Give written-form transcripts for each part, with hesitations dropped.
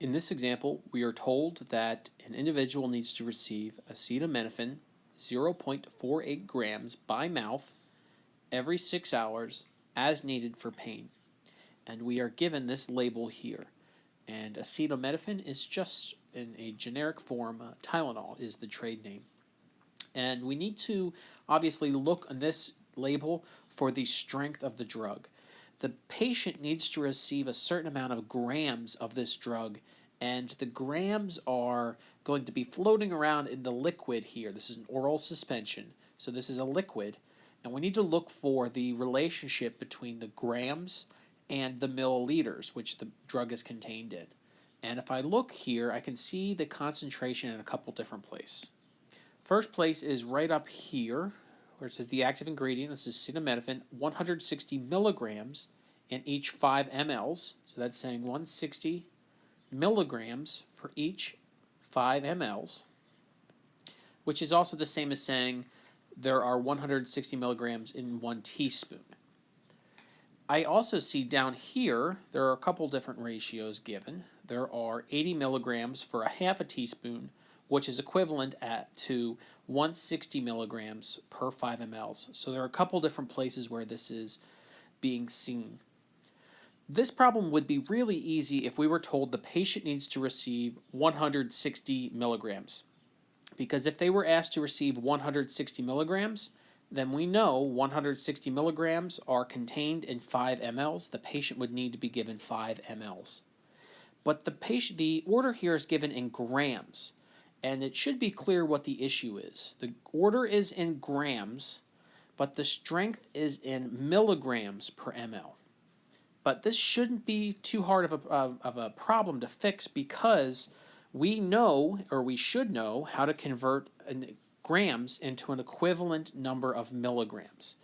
In this example, we are told that an individual needs to receive acetaminophen 0.48 grams by mouth every 6 hours as needed for pain. And we are given this label here. And acetaminophen is just in a generic form, Tylenol is the trade name. And we need to obviously look on this label for the strength of the drug. The patient needs to receive a certain amount of grams of this drug, and the grams are going to be floating around in the liquid here. This is an oral suspension, so this is a liquid, and we need to look for the relationship between the grams and the milliliters, which the drug is contained in. And if I look here, I can see the concentration in a couple different places. First place is right up here, where it says the active ingredient. This is acetaminophen, 160 milligrams in each 5 mLs. So that's saying 160 milligrams for each 5 mLs, which is also the same as saying there are 160 milligrams in 1 teaspoon. I also see down here there are a couple different ratios given. There are 80 milligrams for a half a teaspoon, which is equivalent to 160 milligrams per 5 mLs. So there are a couple different places where this is being seen. This problem would be really easy if we were told the patient needs to receive 160 milligrams. Because if they were asked to receive 160 milligrams, then we know 160 milligrams are contained in 5 mLs. The patient would need to be given 5 mLs. But the order here is given in grams, and it should be clear what the issue is. The order is in grams, but the strength is in milligrams per ml. But this shouldn't be too hard of a problem to fix, because we know, or we should know, how to convert grams into an equivalent number of milligrams.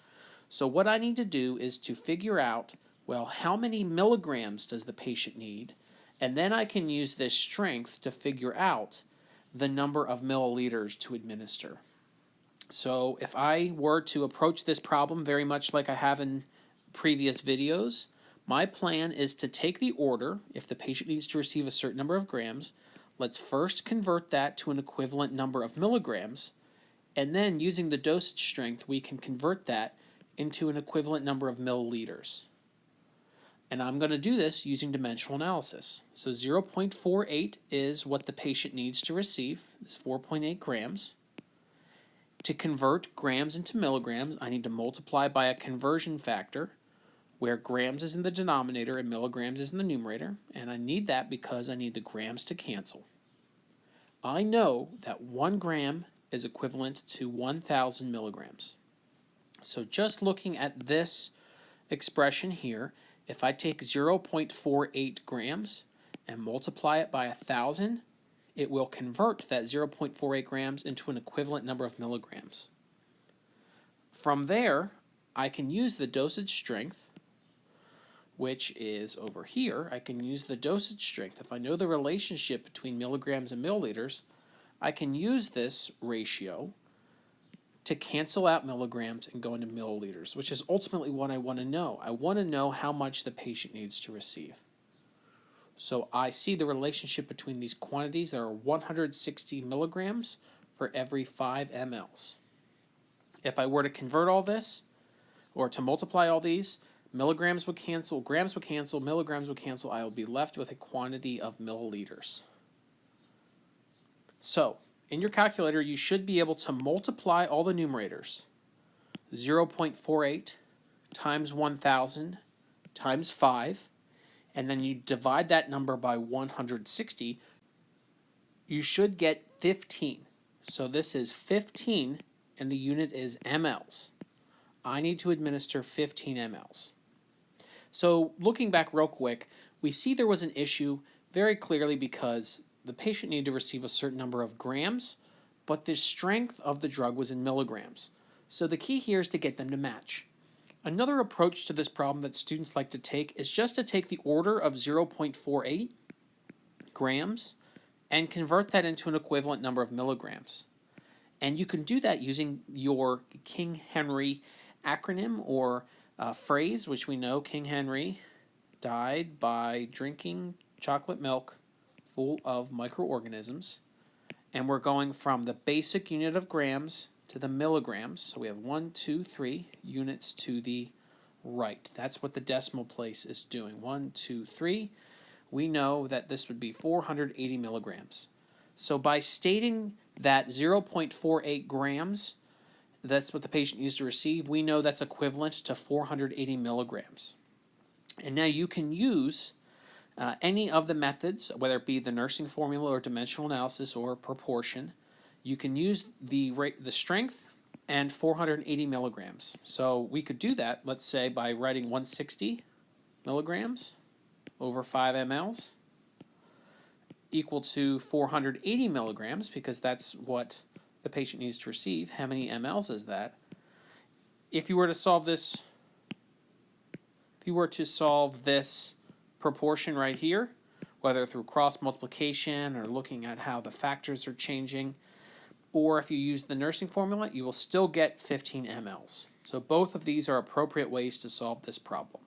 So what I need to do is to figure out, well, how many milligrams does the patient need? And then I can use this strength to figure out the number of milliliters to administer. So if I were to approach this problem very much like I have in previous videos, my plan is to take the order. If the patient needs to receive a certain number of grams, let's first convert that to an equivalent number of milligrams, and then using the dosage strength, we can convert that into an equivalent number of milliliters. And I'm going to do this using dimensional analysis. So 0.48 is what the patient needs to receive. It's 4.8 grams. To convert grams into milligrams, I need to multiply by a conversion factor, where grams is in the denominator and milligrams is in the numerator. And I need that because I need the grams to cancel. I know that 1 gram is equivalent to 1,000 milligrams. So just looking at this expression here, if I take 0.48 grams and multiply it by 1,000, it will convert that 0.48 grams into an equivalent number of milligrams. From there, I can use the dosage strength, which is over here. I can use the dosage strength. If I know the relationship between milligrams and milliliters, I can use this ratio to cancel out milligrams and go into milliliters, which is ultimately what I want to know. I want to know how much the patient needs to receive. So I see the relationship between these quantities. There are 160 milligrams for every 5 mLs. If I were to convert all this, or to multiply all these, milligrams would cancel, grams would cancel, milligrams would cancel. I will be left with a quantity of milliliters. So, in your calculator, you should be able to multiply all the numerators. 0.48 times 1,000 times 5, and then you divide that number by 160, you should get 15. So this is 15, and the unit is mLs. I need to administer 15 mLs. So looking back real quick, we see there was an issue very clearly because the patient needed to receive a certain number of grams, but the strength of the drug was in milligrams. So the key here is to get them to match. Another approach to this problem that students like to take is just to take the order of 0.48 grams and convert that into an equivalent number of milligrams. And you can do that using your King Henry acronym or phrase, which we know King Henry died by drinking chocolate milk full of microorganisms, and we're going from the basic unit of grams to the milligrams. So we have 1, 2, 3 units to the right. That's what the decimal place is doing. 1, 2, 3. We know that this would be 480 milligrams. So by stating that 0.48 grams, that's what the patient needs to receive, we know that's equivalent to 480 milligrams. And now you can use any of the methods, whether it be the nursing formula or dimensional analysis or proportion. You can use the strength and 480 milligrams. So we could do that, let's say, by writing 160 milligrams over 5 mLs equal to 480 milligrams, because that's what the patient needs to receive. How many mLs is that? If you were to solve this, proportion right here, whether through cross multiplication or looking at how the factors are changing, or if you use the nursing formula, you will still get 15 mLs. So both of these are appropriate ways to solve this problem.